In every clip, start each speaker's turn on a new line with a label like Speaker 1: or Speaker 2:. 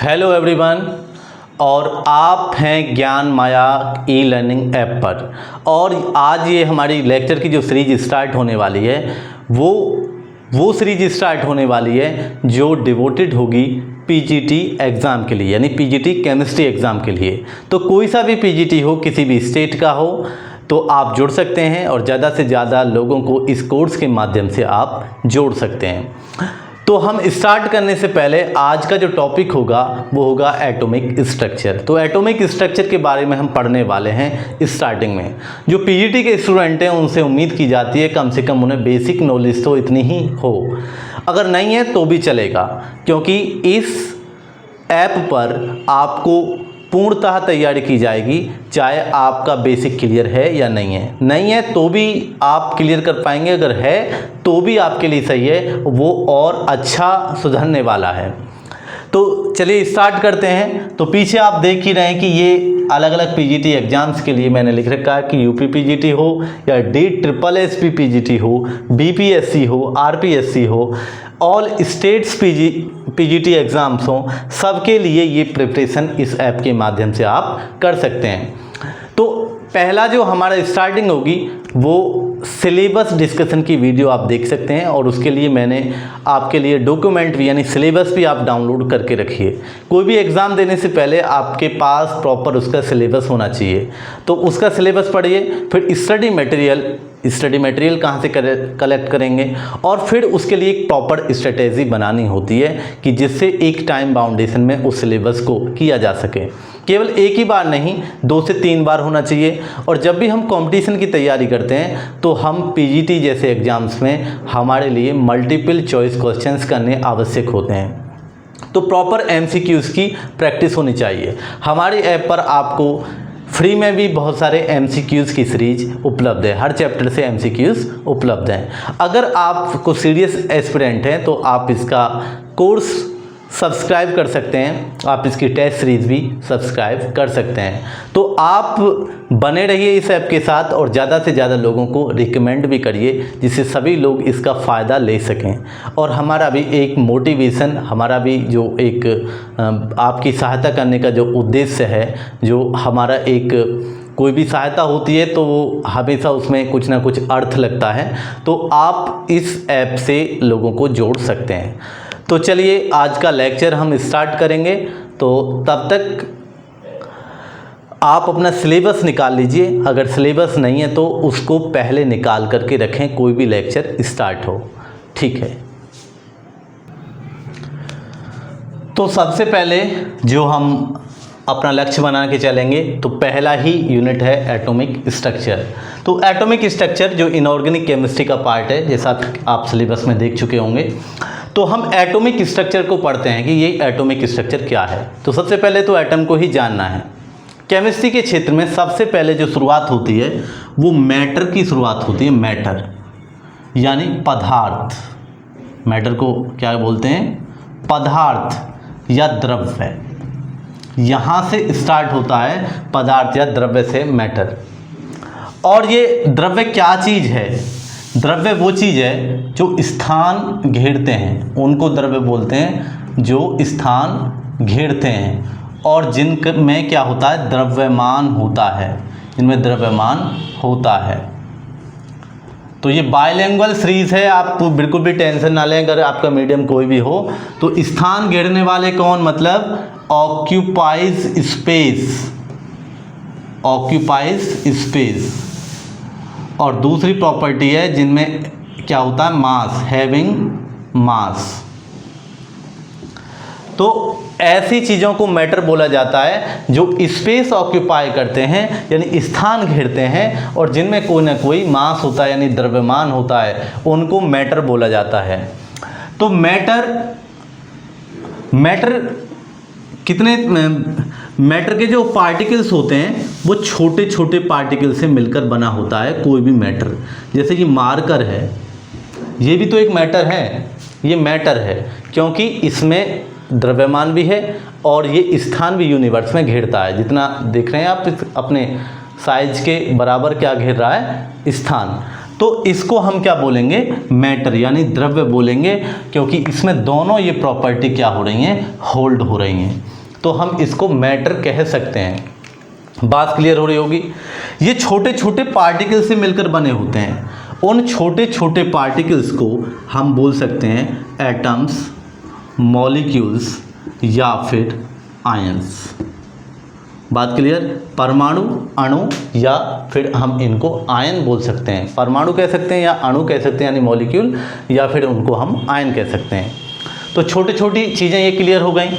Speaker 1: Hello everyone, और आप हैं ज्ञान माया ई लर्निंग ऐप पर। और आज ये हमारी लेक्चर की जो सीरीज स्टार्ट होने वाली है वो सीरीज स्टार्ट होने वाली है जो डिवोटेड होगी पीजीटी एग्ज़ाम के लिए, यानी पीजीटी केमिस्ट्री एग्ज़ाम के लिए। तो कोई सा भी पीजीटी हो, किसी भी स्टेट का हो, तो आप जुड़ सकते हैं और ज़्यादा से ज़्यादा लोगों को इस कोर्स के माध्यम से आप जोड़ सकते हैं। तो हम स्टार्ट करने से पहले आज का जो टॉपिक होगा वो होगा एटॉमिक स्ट्रक्चर। तो एटॉमिक स्ट्रक्चर के बारे में हम पढ़ने वाले हैं स्टार्टिंग में। जो पीजीटी के स्टूडेंट हैं उनसे उम्मीद की जाती है कम से कम उन्हें बेसिक नॉलेज तो इतनी ही हो, अगर नहीं है तो भी चलेगा, क्योंकि इस ऐप पर आपको पूर्णतः तैयारी की जाएगी, चाहे आपका बेसिक क्लियर है या नहीं है तो भी आप क्लियर कर पाएंगे, अगर है तो भी आपके लिए सही है, वो और अच्छा सुधरने वाला है। तो चलिए स्टार्ट करते हैं। तो पीछे आप देख ही रहे हैं कि ये अलग अलग पीजीटी एग्जाम्स के लिए मैंने लिख रखा है कि यूपी पीजीटी हो या DSSS पीजीटी हो, बीपीएससी हो, आरपीएससी हो, ऑल स्टेट्स पीजीटी एग्ज़ाम्स हों, सबके लिए ये प्रिपरेशन इस ऐप के माध्यम से आप कर सकते हैं। तो पहला जो हमारा स्टार्टिंग होगी वो सिलेबस डिस्कशन की वीडियो आप देख सकते हैं, और उसके लिए मैंने आपके लिए डॉक्यूमेंट भी यानी सिलेबस भी आप डाउनलोड करके रखिए। कोई भी एग्ज़ाम देने से पहले आपके पास प्रॉपर उसका सिलेबस होना चाहिए, तो उसका सिलेबस पढ़िए। फिर स्टडी मटेरियल कहाँ से कलेक्ट करेंगे, और फिर उसके लिए एक प्रॉपर स्ट्रेटेजी बनानी होती है कि जिससे एक टाइम बाउंडेशन में उस सिलेबस को किया जा सके। केवल एक ही बार नहीं, 2 से 3 बार होना चाहिए। और जब भी हम कंपटीशन की तैयारी करते हैं तो हम पीजीटी जैसे एग्जाम्स में हमारे लिए मल्टीपल चॉइस क्वेश्चंस करने आवश्यक होते हैं, तो प्रॉपर एमसीक्यूज़ की प्रैक्टिस होनी चाहिए। हमारे ऐप पर आपको फ्री में भी बहुत सारे एमसीक्यूज़ की सीरीज उपलब्ध है, हर चैप्टर से एमसीक्यूज़ उपलब्ध हैं। अगर आपको सीरियस एस्पिरेंट हैं तो आप इसका कोर्स सब्सक्राइब कर सकते हैं, आप इसकी टेस्ट सीरीज़ भी सब्सक्राइब कर सकते हैं। तो आप बने रहिए इस ऐप के साथ और ज़्यादा से ज़्यादा लोगों को रिकमेंड भी करिए, जिससे सभी लोग इसका फ़ायदा ले सकें। और हमारा भी एक मोटिवेशन, हमारा भी जो एक आपकी सहायता करने का जो उद्देश्य है, जो हमारा एक कोई भी सहायता होती है तो वो हमेशा उसमें कुछ ना कुछ अर्थ लगता है, तो आप इस ऐप से लोगों को जोड़ सकते हैं। तो चलिए आज का लेक्चर हम स्टार्ट करेंगे। तो तब तक आप अपना सिलेबस निकाल लीजिए, अगर सिलेबस नहीं है तो उसको पहले निकाल करके रखें, कोई भी लेक्चर स्टार्ट हो, ठीक है। तो सबसे पहले जो हम अपना लक्ष्य बना के चलेंगे, तो पहला ही यूनिट है एटॉमिक स्ट्रक्चर। तो एटॉमिक स्ट्रक्चर जो इनऑर्गेनिक केमिस्ट्री का पार्ट है, जैसा आप सिलेबस में देख चुके होंगे, तो हम एटॉमिक स्ट्रक्चर को पढ़ते हैं कि ये एटॉमिक स्ट्रक्चर क्या है। तो सबसे पहले तो एटम को ही जानना है। केमिस्ट्री के क्षेत्र में सबसे पहले जो शुरुआत होती है वो मैटर की शुरुआत होती है। मैटर यानी पदार्थ, मैटर को क्या बोलते हैं, पदार्थ या द्रव्य, यहाँ से स्टार्ट होता है पदार्थ या द्रव्य से मैटर। और ये द्रव्य क्या चीज़ है? द्रव्य वो चीज़ है जो स्थान घेरते हैं, उनको द्रव्य बोलते हैं जो स्थान घेरते हैं, और जिनमें क्या होता है, द्रव्यमान होता है, इनमें द्रव्यमान होता है। तो ये बाइलिंगुअल सीरीज है, आप बिल्कुल भी टेंशन ना लें अगर आपका मीडियम कोई भी हो। तो स्थान घेरने वाले कौन, मतलब ऑक्यूपाइज स्पेस। और दूसरी प्रॉपर्टी है जिनमें क्या होता है, मास, हैविंग मास। तो ऐसी चीज़ों को मैटर बोला जाता है जो स्पेस ऑक्यूपाई करते हैं, यानी स्थान घेरते हैं, और जिनमें कोई ना कोई मास होता है यानी द्रव्यमान होता है, उनको मैटर बोला जाता है। तो मैटर के जो पार्टिकल्स होते हैं वो छोटे छोटे पार्टिकल से मिलकर बना होता है कोई भी मैटर। जैसे कि मार्कर है, ये भी तो एक मैटर है, ये मैटर है क्योंकि इसमें द्रव्यमान भी है और ये स्थान भी यूनिवर्स में घेरता है। जितना देख रहे हैं आप अपने साइज के बराबर क्या घेर रहा है, स्थान। तो इसको हम क्या बोलेंगे, मैटर यानी द्रव्य बोलेंगे, क्योंकि इसमें दोनों ये प्रॉपर्टी क्या हो रही हैं, होल्ड हो रही हैं, तो हम इसको मैटर कह सकते हैं। बात क्लियर हो रही होगी। ये छोटे छोटे पार्टिकल से मिलकर बने होते हैं, उन छोटे छोटे पार्टिकल्स को हम बोल सकते हैं एटम्स, मॉलिक्यूल्स या फिर आयंस। बात क्लियर। परमाणु, अणु या फिर हम इनको आयन बोल सकते हैं, परमाणु कह सकते हैं या अणु कह सकते हैं यानी मॉलिक्यूल, या फिर उनको हम आयन कह सकते हैं। तो छोटी छोटी चीज़ें ये क्लियर हो गई।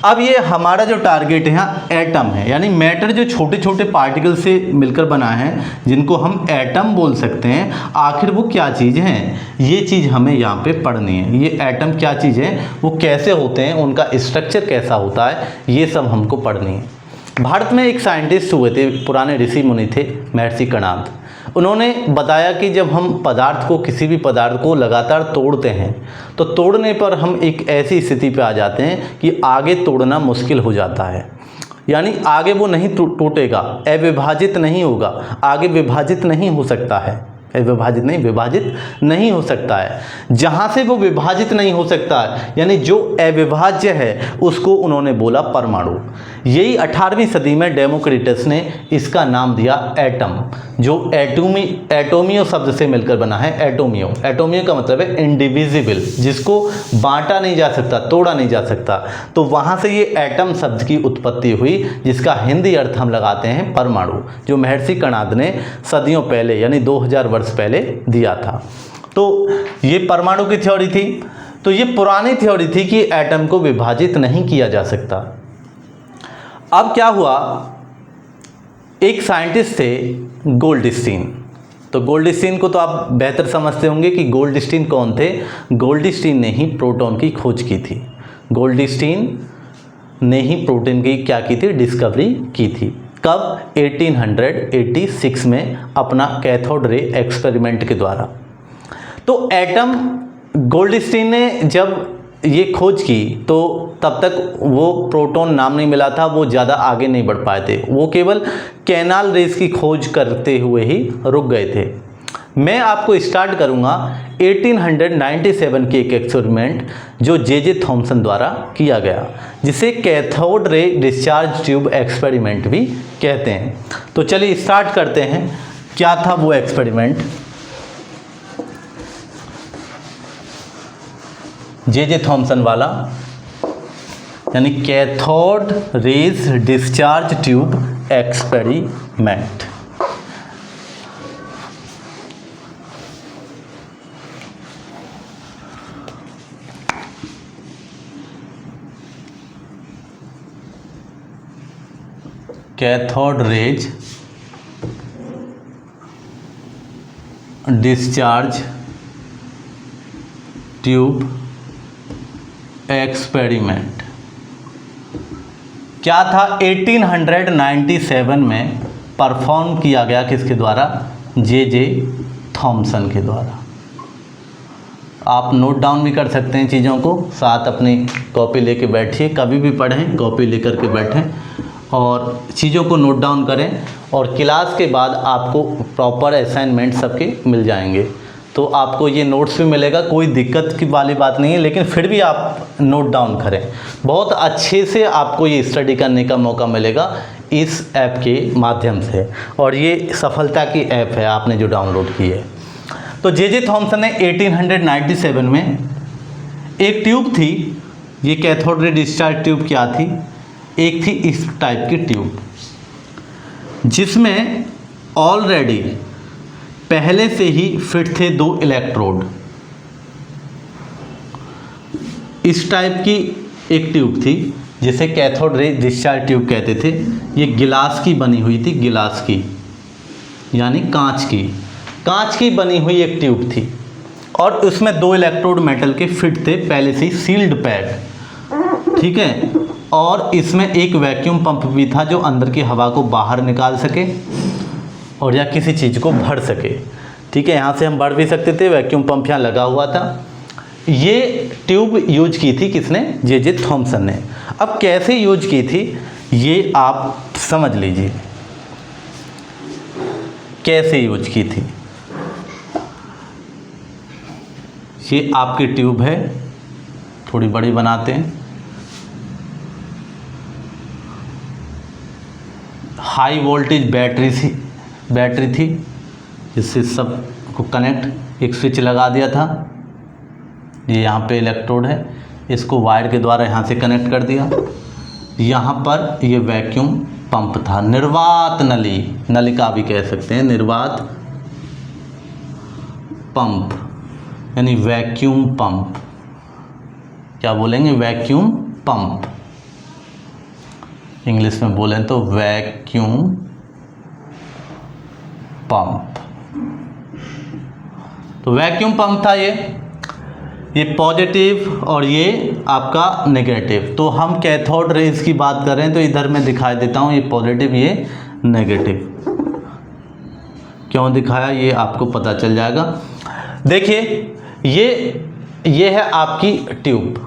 Speaker 1: अब ये हमारा जो टारगेट है यहाँ एटम है, यानी मैटर जो छोटे छोटे पार्टिकल से मिलकर बना है जिनको हम एटम बोल सकते हैं। आखिर वो क्या चीज़ हैं, ये चीज़ हमें यहाँ पे पढ़नी है। ये एटम क्या चीज़ है, वो कैसे होते हैं, उनका स्ट्रक्चर कैसा होता है, ये सब हमको पढ़नी है। भारत में एक साइंटिस्ट हुए थे, पुराने ऋषि मुनि थे, महर्षि कणाद। उन्होंने बताया कि जब हम पदार्थ को, किसी भी पदार्थ को लगातार तोड़ते हैं तो तोड़ने पर हम एक ऐसी स्थिति पे आ जाते हैं कि आगे तोड़ना मुश्किल हो जाता है, यानी आगे वो नहीं टूटेगा, अविभाजित नहीं होगा, आगे विभाजित नहीं हो सकता है, विभाजित नहीं हो सकता है। जहाँ से वो विभाजित नहीं हो सकता है यानी जो अविभाज्य है उसको उन्होंने बोला परमाणु। यही 18वीं सदी में डेमोक्रिटस ने इसका नाम दिया एटम, जो एटोमियो शब्द से मिलकर बना है। एटोमियो का मतलब है इंडिविजिबल, जिसको बांटा नहीं जा सकता, तोड़ा नहीं जा सकता। तो वहाँ से ये एटम शब्द की उत्पत्ति हुई, जिसका हिंदी अर्थ हम लगाते हैं परमाणु, जो महर्षि कणाद ने सदियों पहले यानी 2000 वर्ष पहले दिया था। तो ये परमाणु की थ्योरी थी। तो ये पुरानी थ्योरी थी कि एटम को विभाजित नहीं किया जा सकता। अब क्या हुआ, एक साइंटिस्ट थे गोल्डस्टीन। तो गोल्डस्टीन को तो आप बेहतर समझते होंगे कि गोल्डस्टीन कौन थे। गोल्डस्टीन ने ही प्रोटॉन की खोज की थी। गोल्डस्टीन ने ही प्रोटॉन की क्या की थी, डिस्कवरी की थी। कब, 1886 में अपना कैथोड रे एक्सपेरिमेंट के द्वारा। तो एटम, गोल्डस्टीन ने जब ये खोज की तो तब तक वो प्रोटॉन नाम नहीं मिला था, वो ज़्यादा आगे नहीं बढ़ पाए थे, वो केवल कैनाल रेस की खोज करते हुए ही रुक गए थे। मैं आपको स्टार्ट करूँगा 1897 के एक एक्सपेरिमेंट जो जे थॉमसन द्वारा किया गया, जिसे cathode ray discharge tube experiment भी कहते हैं। तो चलिए स्टार्ट करते हैं, क्या था वो एक्सपेरिमेंट। जे थॉमसन वाला, यानी cathode rays discharge tube experiment. Cathode rays discharge tube experiment क्या था, 1897 में परफॉर्म किया गया, किसके द्वारा, जे थॉमसन के द्वारा। आप नोट डाउन भी कर सकते हैं चीज़ों को, साथ अपनी कॉपी लेके बैठिए, कभी भी पढ़ें कॉपी लेकर के बैठें और चीज़ों को नोट डाउन करें। और क्लास के बाद आपको प्रॉपर असाइनमेंट सबके मिल जाएंगे, तो आपको ये नोट्स भी मिलेगा, कोई दिक्कत की वाली बात नहीं है, लेकिन फिर भी आप नोट डाउन करें। बहुत अच्छे से आपको ये स्टडी करने का मौका मिलेगा इस ऐप के माध्यम से, और ये सफलता की ऐप है आपने जो डाउनलोड की है। तो जे थॉमसन ने 1897 में एक ट्यूब थी, ये कैथोड रे डिस्चार्ज ट्यूब क्या थी, एक थी इस टाइप की ट्यूब, जिसमें ऑलरेडी पहले से ही फिट थे 2 इलेक्ट्रोड। इस टाइप की एक ट्यूब थी जिसे कैथोड रे डिस्चार्ज ट्यूब कहते थे। ये गिलास की बनी हुई थी, गिलास की यानी कांच की बनी हुई एक ट्यूब थी, और उसमें 2 इलेक्ट्रोड मेटल के फिट थे, पहले से सील्ड पैड, ठीक है। और इसमें एक वैक्यूम पंप भी था जो अंदर की हवा को बाहर निकाल सके और या किसी चीज़ को भर सके, ठीक है। यहाँ से हम भर भी सकते थे, वैक्यूम पंप यहाँ लगा हुआ था। ये ट्यूब यूज की थी किसने, जे थॉमसन ने। अब कैसे यूज की थी ये आप समझ लीजिए, कैसे यूज की थी। ये आपकी ट्यूब है, थोड़ी बड़ी बनाते हैं। हाई वोल्टेज बैटरी थी जिससे सब को कनेक्ट, एक स्विच लगा दिया था। ये यहाँ पे इलेक्ट्रोड है, इसको वायर के द्वारा यहाँ से कनेक्ट कर दिया। यहाँ पर ये वैक्यूम पंप था, निर्वात नलिका भी कह सकते हैं, निर्वात पंप यानी वैक्यूम पंप। क्या बोलेंगे? Vacuum pump. इंग्लिश में बोलें तो वैक्यूम पंप। तो वैक्यूम पंप था ये पॉजिटिव और ये आपका नेगेटिव। तो हम कैथोड रेज की बात कर रहे हैं तो इधर मैं दिखाई देता हूँ, ये पॉजिटिव ये नेगेटिव। क्यों दिखाया ये आपको पता चल जाएगा। देखिए ये है आपकी ट्यूब,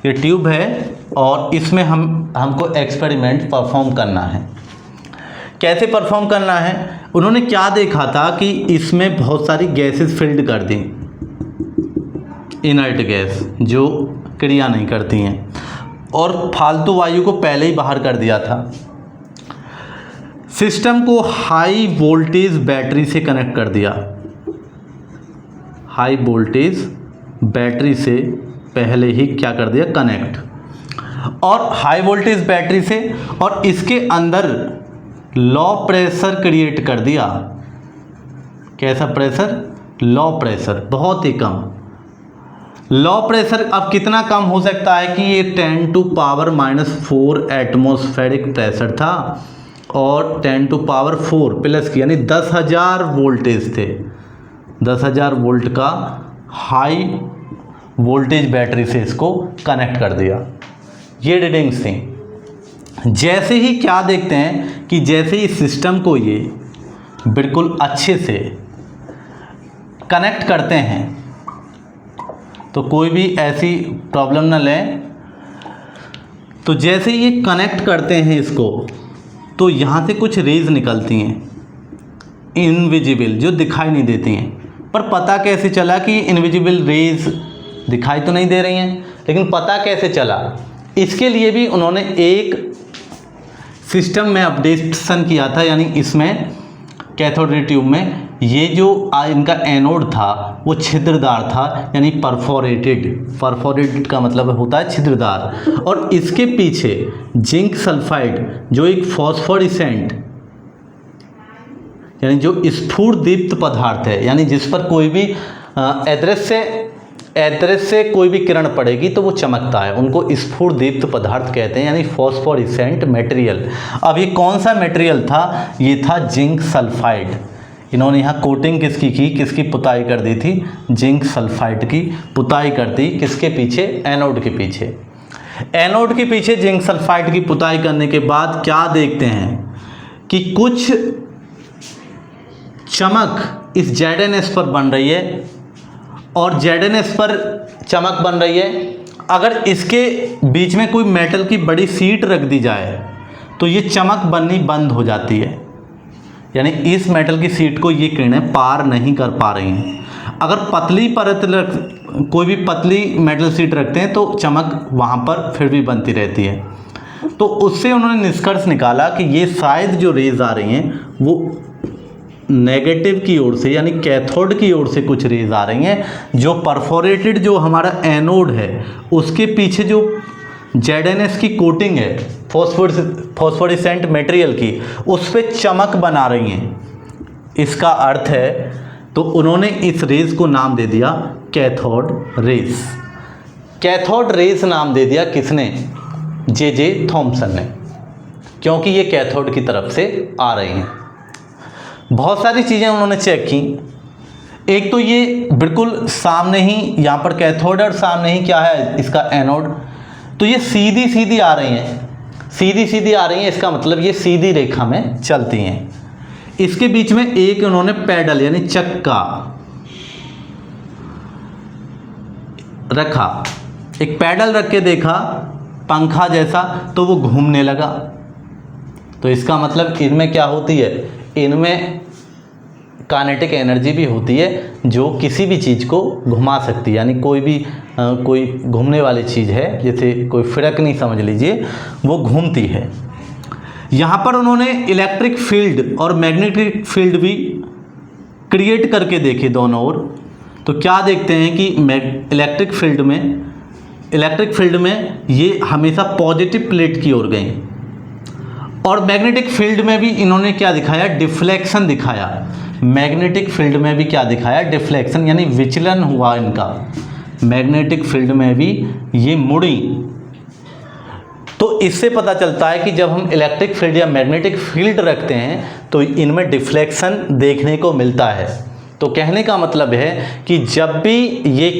Speaker 1: ये ट्यूब है और इसमें हमको एक्सपेरिमेंट परफॉर्म करना है। कैसे परफॉर्म करना है? उन्होंने क्या देखा था कि इसमें बहुत सारी गैसेस फिल्ड कर दी, इनर्ट गैस जो क्रिया नहीं करती हैं, और फालतू वायु को पहले ही बाहर कर दिया था। सिस्टम को हाई वोल्टेज बैटरी से कनेक्ट कर दिया, हाई वोल्टेज बैटरी से पहले ही क्या कर दिया? कनेक्ट। और हाई वोल्टेज बैटरी से, और इसके अंदर लो प्रेशर क्रिएट कर दिया। कैसा प्रेशर? लो प्रेशर, बहुत ही कम। लो प्रेशर अब कितना कम हो सकता है कि ये 10⁻⁴ एटमॉस्फेरिक प्रेशर था और 10⁴ प्लस की यानी 10,000 वोल्टेज थे। 10,000 वोल्ट का हाई वोल्टेज बैटरी से इसको कनेक्ट कर दिया। ये रीडिंग्स थी। जैसे ही क्या देखते हैं कि जैसे ही सिस्टम को ये बिल्कुल अच्छे से कनेक्ट करते हैं तो कोई भी ऐसी प्रॉब्लम ना लें। तो जैसे ये कनेक्ट करते हैं इसको तो यहाँ से कुछ रेज निकलती हैं, इनविजिबल, जो दिखाई नहीं देती हैं। पर पता कैसे चला कि इनविजिबल रेज दिखाई तो नहीं दे रही हैं, लेकिन पता कैसे चला? इसके लिए भी उन्होंने एक सिस्टम में अपडेशन किया था, यानी इसमें कैथोड रे ट्यूब में ये जो इनका एनोड था वो छिद्रदार था, यानी परफोरेटेड का मतलब होता है छिद्रदार। और इसके पीछे जिंक सल्फाइड जो एक फॉस्फोरेसेंट यानी जो स्फुरदीप्त पदार्थ है, यानी जिस पर कोई भी एड्रेस से कोई भी किरण पड़ेगी तो वो चमकता है, उनको स्फुरदीप्त पदार्थ कहते हैं, यानी फॉस्फोरेसेंट मटेरियल। अब ये कौन सा मटेरियल था? ये था जिंक सल्फाइड। इन्होंने यहाँ कोटिंग किसकी की, किसकी पुताई कर दी थी? जिंक सल्फाइड की पुताई कर दी। किसके पीछे? एनोड के पीछे। एनोड के पीछे जिंक सल्फाइड की पुताई करने के बाद क्या देखते हैं कि कुछ चमक इस ZnS पर बन रही है, और ZnS पर चमक बन रही है। अगर इसके बीच में कोई मेटल की बड़ी शीट रख दी जाए तो ये चमक बननी बंद हो जाती है, यानी इस मेटल की शीट को ये किरणें पार नहीं कर पा रही हैं। अगर पतली परत कोई भी पतली मेटल शीट रखते हैं तो चमक वहाँ पर फिर भी बनती रहती है। तो उससे उन्होंने निष्कर्ष निकाला कि ये शायद जो रेज आ रही हैं वो नेगेटिव की ओर से, यानी कैथोड की ओर से कुछ रेज आ रही हैं, जो परफोरेटेड जो हमारा एनोड है उसके पीछे जो ZnS की कोटिंग है फॉस्फोरेसेंट मटेरियल की, उस पर चमक बना रही हैं। इसका अर्थ है, तो उन्होंने इस रेज को नाम दे दिया कैथोड रेज। कैथोड रेज नाम दे दिया किसने? J.J. थॉमसन ने, क्योंकि ये कैथोड की तरफ से आ रही हैं। बहुत सारी चीज़ें उन्होंने चेक की। एक तो ये बिल्कुल सामने ही यहाँ पर कैथोड और सामने ही क्या है इसका एनोड, तो ये सीधी सीधी आ रही हैं, सीधी सीधी आ रही हैं। इसका मतलब ये सीधी रेखा में चलती हैं। इसके बीच में एक उन्होंने पैडल यानी चक्का रखा, एक पैडल रख के देखा पंखा जैसा, तो वो घूमने लगा। तो इसका मतलब इनमें क्या होती है? इनमें काइनेटिक एनर्जी भी होती है जो किसी भी चीज़ को घुमा सकती है, यानी कोई भी कोई घूमने वाली चीज़ है, जैसे कोई फिरक नहीं समझ लीजिए, वो घूमती है। यहाँ पर उन्होंने इलेक्ट्रिक फील्ड और मैग्नेटिक फील्ड भी क्रिएट करके देखे दोनों ओर। तो क्या देखते हैं कि इलेक्ट्रिक फील्ड में ये हमेशा पॉजिटिव प्लेट की ओर गई, और मैग्नेटिक फील्ड में भी इन्होंने क्या दिखाया, डिफ्लेक्शन दिखाया। मैग्नेटिक फील्ड में भी क्या दिखाया, डिफ्लेक्शन, यानी विचलन हुआ इनका। मैग्नेटिक फील्ड में भी ये मुड़ी। तो इससे पता चलता है कि जब हम इलेक्ट्रिक फील्ड या मैग्नेटिक फील्ड रखते हैं तो इनमें डिफ्लेक्शन देखने को मिलता है। तो कहने का मतलब है कि जब भी ये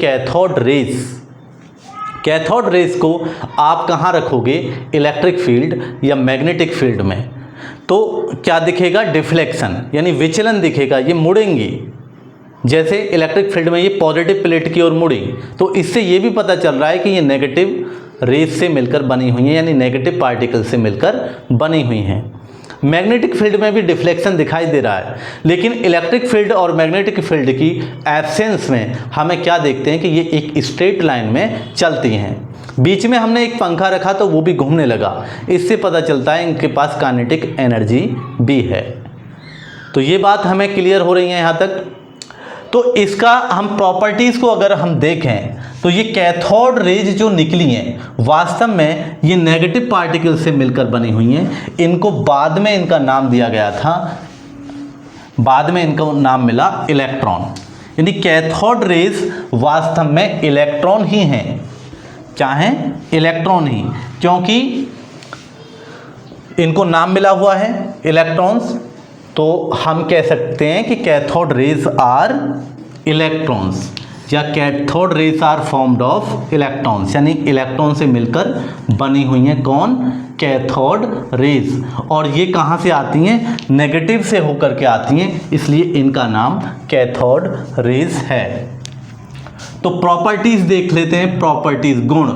Speaker 1: कैथोड रेस को आप कहाँ रखोगे, इलेक्ट्रिक फील्ड या मैग्नेटिक फील्ड में, तो क्या दिखेगा, डिफ्लेक्शन, यानी विचलन दिखेगा, ये मुड़ेंगी। जैसे इलेक्ट्रिक फील्ड में ये पॉजिटिव प्लेट की ओर मुड़ी, तो इससे ये भी पता चल रहा है कि ये नेगेटिव रेस से मिलकर बनी हुई हैं, यानी नेगेटिव पार्टिकल से मिलकर बनी हुई हैं। मैग्नेटिक फील्ड में भी डिफ्लेक्शन दिखाई दे रहा है, लेकिन इलेक्ट्रिक फील्ड और मैग्नेटिक फील्ड की एब्सेंस में हमें क्या देखते हैं कि ये एक स्ट्रेट लाइन में चलती हैं। बीच में हमने एक पंखा रखा तो वो भी घूमने लगा, इससे पता चलता है इनके पास काइनेटिक एनर्जी भी है। तो ये बात हमें क्लियर हो रही है यहाँ तक। तो इसका हम प्रॉपर्टीज़ को अगर हम देखें तो ये कैथोड रेज जो निकली हैं वास्तव में ये नेगेटिव पार्टिकल से मिलकर बनी हुई हैं। इनको बाद में इनका नाम दिया गया था, बाद में इनको नाम मिला इलेक्ट्रॉन, यानी कैथोड रेज वास्तव में इलेक्ट्रॉन ही हैं। क्या हैं, इलेक्ट्रॉन ही, क्योंकि इनको नाम मिला हुआ है इलेक्ट्रॉन्स। तो हम कह सकते हैं कि कैथोड रेज आर इलेक्ट्रॉन्स, या cathode rays are formed of electrons, यानी इलेक्ट्रॉन से मिलकर बनी हुई हैं कौन, कैथोड रेज। और ये कहाँ से आती हैं, नेगेटिव से होकर के आती हैं, इसलिए इनका नाम कैथोड रेज है। तो प्रॉपर्टीज़ देख लेते हैं, प्रॉपर्टीज़, गुण,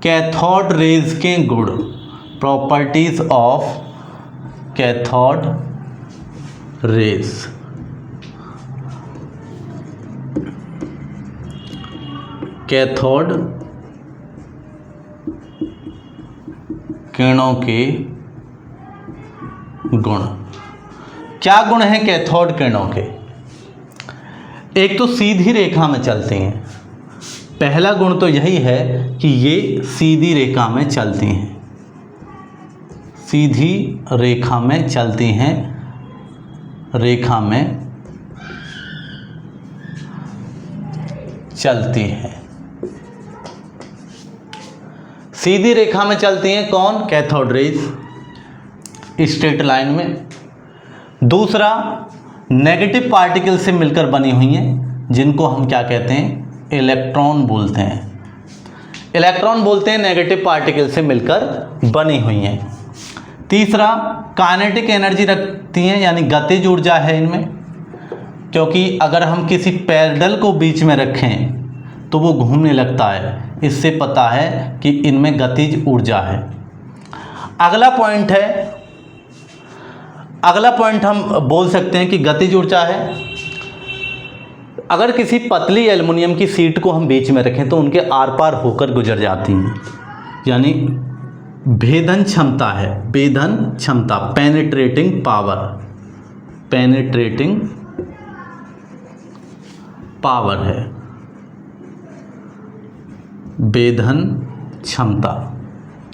Speaker 1: कैथोड रेज के गुण, properties of cathode rays. Cathode किरणों के गुण, क्या गुण हैं कैथोड किरणों के। एक तो सीधी रेखा में चलती हैं, पहला गुण तो यही है कि ये सीधी रेखा में चलती हैं, सीधी रेखा में चलती हैं, रेखा में चलती है, सीधी रेखा में चलती हैं कौन, कैथोड रेज, स्ट्रेट लाइन में। दूसरा, नेगेटिव पार्टिकल से मिलकर बनी हुई हैं, जिनको हम क्या कहते हैं, इलेक्ट्रॉन बोलते हैं। इलेक्ट्रॉन बोलते हैं नेगेटिव पार्टिकल से मिलकर बनी हुई हैं। तीसरा, काइनेटिक एनर्जी रखती हैं, यानी गतिज ऊर्जा है इनमें, क्योंकि अगर हम किसी पैडल को बीच में रखें तो वो घूमने लगता है, इससे पता है कि इनमें गतिज ऊर्जा है। अगला पॉइंट हम बोल सकते हैं कि गतिज ऊर्जा है। अगर किसी पतली एल्युमिनियम की शीट को हम बीच में रखें तो उनके आर पार होकर गुजर जाती हैं, यानी भेदन क्षमता है, भेदन क्षमता, पेनिट्रेटिंग पावर, पेनिट्रेटिंग पावर है, भेदन क्षमता,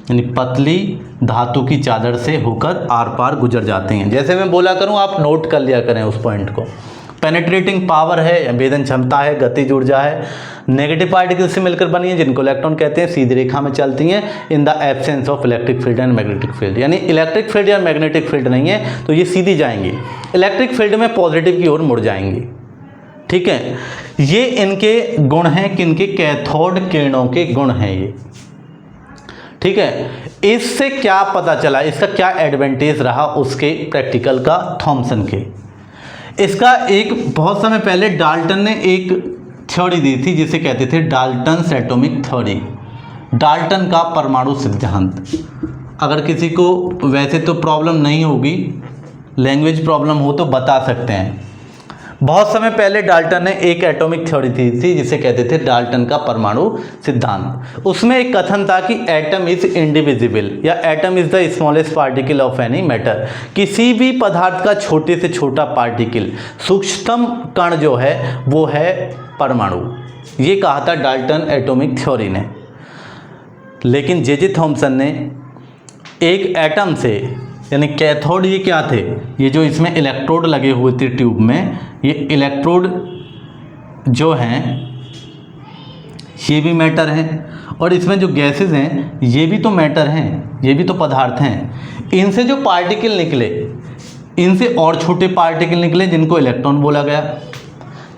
Speaker 1: यानी पतली धातु की चादर से होकर आर पार गुजर जाते हैं। जैसे मैं बोला करूं, आप नोट कर लिया करें उस पॉइंट को। पेनिट्रेटिंग पावर है, भेदन क्षमता है, गतिज ऊर्जा है, नेगेटिव पार्टिकल से मिलकर बनी है, जिनको इलेक्ट्रॉन कहते हैं, सीधी रेखा में चलती हैं, in the absence of electric field and magnetic field, यानी इलेक्ट्रिक फील्ड या मैग्नेटिक फील्ड नहीं है तो ये सीधी जाएंगी, इलेक्ट्रिक फील्ड में पॉजिटिव की ओर मुड़ जाएंगी। ठीक है, ये इनके गुण हैं, किनके, कैथोड किरणों के गुण हैं ये। ठीक है, इससे क्या पता चला, इसका क्या एडवांटेज रहा उसके प्रैक्टिकल का, थॉमसन के। इसका एक बहुत समय पहले डाल्टन ने एक थ्योरी दी थी जिसे कहते थे डाल्टन्स एटॉमिक थ्योरी, डाल्टन का परमाणु सिद्धांत। अगर किसी को वैसे तो प्रॉब्लम नहीं होगी, लैंग्वेज प्रॉब्लम हो तो बता सकते हैं। बहुत समय पहले डाल्टन ने एक एटॉमिक थ्योरी दी थी जिसे कहते थे डाल्टन का परमाणु सिद्धांत। उसमें एक कथन था कि एटम इज इंडिविजिबल या atom is the smallest particle of any matter. किसी भी पदार्थ का छोटे से छोटा पार्टिकल, सूक्ष्मतम कण जो है वो है परमाणु। ये कहा था डाल्टन एटॉमिक थ्योरी ने। लेकिन जे थॉमसन ने एक एटम से, यानी कैथोड, ये क्या थे, ये जो इसमें इलेक्ट्रोड लगे हुए थे ट्यूब में, ये इलेक्ट्रोड जो हैं ये भी मैटर हैं, और इसमें जो गैसेस हैं ये भी तो मैटर हैं, ये भी तो पदार्थ हैं। इनसे जो पार्टिकल निकले, इनसे और छोटे पार्टिकल निकले जिनको इलेक्ट्रॉन बोला गया।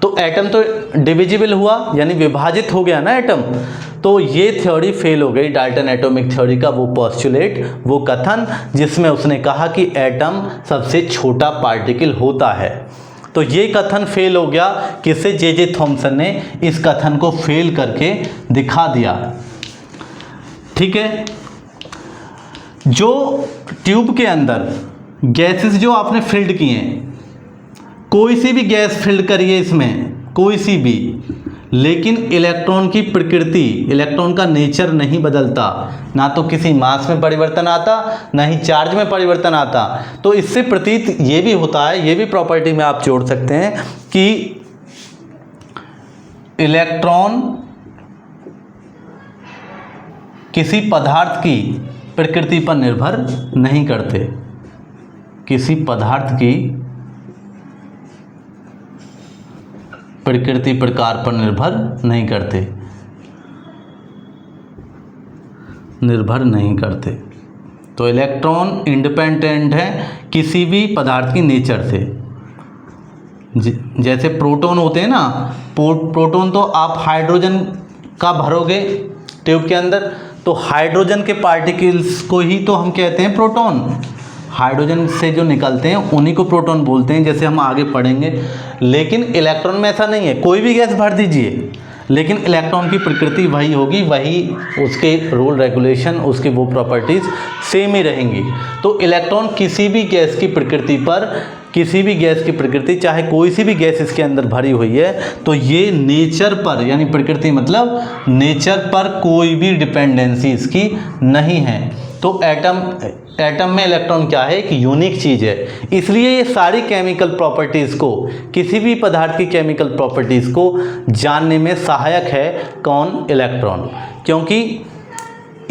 Speaker 1: तो एटम तो डिविजिबल हुआ, यानी विभाजित हो गया ना एटम। तो ये थ्योरी फेल हो गई, डाल्टन एटॉमिक थ्योरी का वो पोस्टुलेट, वो कथन जिसमें उसने कहा कि एटम सबसे छोटा पार्टिकल होता है। तो ये कथन फेल हो गया। किससे? जे थॉमसन ने इस कथन को फेल करके दिखा दिया। ठीक है। जो ट्यूब के अंदर गैसेस जो आपने फिल्ड किए हैं, कोई सी भी गैस फिल्ड करिए इसमें, कोई सी भी, लेकिन इलेक्ट्रॉन की प्रकृति, इलेक्ट्रॉन का नेचर नहीं बदलता, ना तो किसी मास में परिवर्तन आता, ना ही चार्ज में परिवर्तन आता। तो इससे प्रतीत ये भी होता है, ये भी प्रॉपर्टी में आप जोड़ सकते हैं कि इलेक्ट्रॉन किसी पदार्थ की प्रकृति पर निर्भर नहीं करते, किसी पदार्थ की प्रकृति प्रकार पर निर्भर नहीं करते, निर्भर नहीं करते। तो इलेक्ट्रॉन इंडिपेंडेंट है किसी भी पदार्थ की नेचर से। जैसे प्रोटॉन होते हैं ना, प्रोटॉन तो आप हाइड्रोजन का भरोगे ट्यूब के अंदर, तो हाइड्रोजन के पार्टिकल्स को ही तो हम कहते हैं प्रोटॉन। हाइड्रोजन से जो निकलते हैं उन्हीं को प्रोटॉन बोलते हैं, जैसे हम आगे पढ़ेंगे। लेकिन इलेक्ट्रॉन में ऐसा नहीं है, कोई भी गैस भर दीजिए, लेकिन इलेक्ट्रॉन की प्रकृति वही होगी, वही उसके रूल रेगुलेशन, उसके वो प्रॉपर्टीज़ सेम ही रहेंगी। तो इलेक्ट्रॉन किसी भी गैस की प्रकृति पर, किसी भी गैस की प्रकृति, चाहे कोई सी भी गैस इसके अंदर भरी हुई है, तो ये नेचर पर, यानी प्रकृति मतलब नेचर पर कोई भी डिपेंडेंसी इसकी नहीं है। तो एटम में इलेक्ट्रॉन क्या है? एक यूनिक चीज़ है। इसलिए ये सारी केमिकल प्रॉपर्टीज़ को, किसी भी पदार्थ की केमिकल प्रॉपर्टीज़ को जानने में सहायक है कौन? इलेक्ट्रॉन। क्योंकि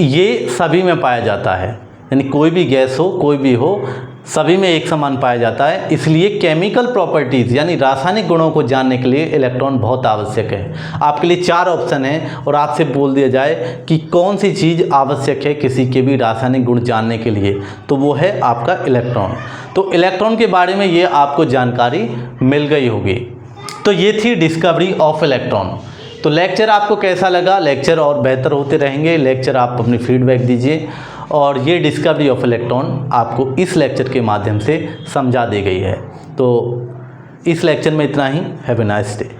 Speaker 1: ये सभी में पाया जाता है, यानी कोई भी गैस हो, कोई भी हो, सभी में एक समान पाया जाता है। इसलिए केमिकल प्रॉपर्टीज़ यानी रासायनिक गुणों को जानने के लिए इलेक्ट्रॉन बहुत आवश्यक है। आपके लिए 4 ऑप्शन हैं और आपसे बोल दिया जाए कि कौन सी चीज़ आवश्यक है किसी के भी रासायनिक गुण जानने के लिए, तो वो है आपका इलेक्ट्रॉन। तो इलेक्ट्रॉन के बारे में ये आपको जानकारी मिल गई होगी। तो ये थी डिस्कवरी ऑफ इलेक्ट्रॉन। तो लेक्चर आपको कैसा लगा? लेक्चर और बेहतर होते रहेंगे। लेक्चर आप अपनी फीडबैक दीजिए। और ये डिस्कवरी ऑफ इलेक्ट्रॉन आपको इस लेक्चर के माध्यम से समझा दी गई है। तो इस लेक्चर में इतना ही। Have a nice day.